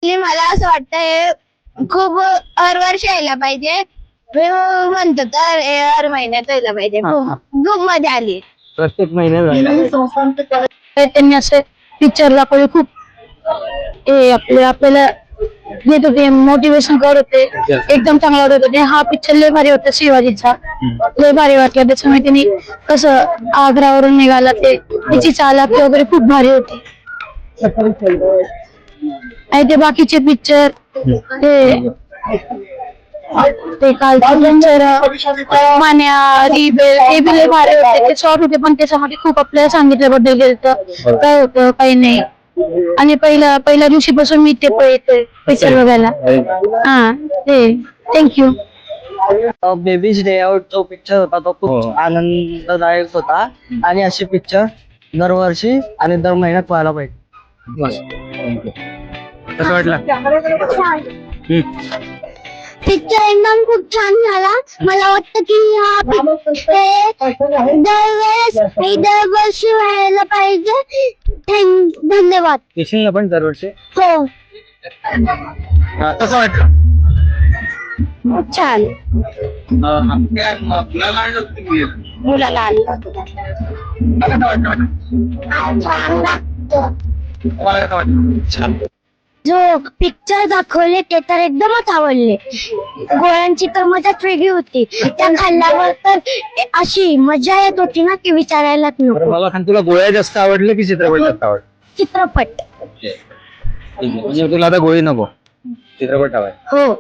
Actually मला असं वाटतंय खूप हर वर्ष यायला पाहिजे. मी म्हणतो तर हर महिन्यात यायला पाहिजे. खूप मजा आली. प्रत्येक महिन्यात त्यांनी असे पिक्चर दाखवले खूप आपल्याला देत होते, मोटिवेशन करत होते, एकदम चांगला वाटत होते. हा पिक्चर लय भारी होता शिवाजीचा, लय भारी वाटला. त्याच्यामुळे त्यांनी कसं आग्रावरून निघाला ते त्याची चालाकी वगैरे खूप भारी होती. आणि ते बाकीचे पिक्चर ते कालचे पिक्चर मान्या रिबेल ते बी लय भारी होते. ते शॉर्ट होते पण त्याच्यामध्ये खूप आपल्याला सांगितल्याबद्दल गेलं काय होतं काही नाही. आणि पहिल्या दिवशीपासून मी ते येते पिक्चर बघायला. हा ते थँक्यू. बेबीज डे आउट जो पिक्चर होता तो खूप आनंददायक होता आणि असे पिक्चर दरवर्षी आणि दर महिन्यात व्हायला पाहिजे. कसं वाटलं? पिक्चर एकदम खूप छान झाला. मला वाटतं की दरवर्षी व्हायला पाहिजे. धन्यवाद. येशील ना पण दरवर्षी? हो कसं वाटलं? खूप छान. मुलाला आणलं होतं. छान. जो पिक्चर दाखवले ते तर एकदमच आवडले. गोळ्यांची तर मजाच वेगळी होती. त्या खाल्ल्यावर तर अशी मजा येत होती ना की विचारायलाच नको. मला खान तुला गोळ्या जास्त आवडले की चित्रपट जास्त आवडले? चित्रपट. म्हणजे तुला आता गोळी नको, चित्रपट हवाय. हो.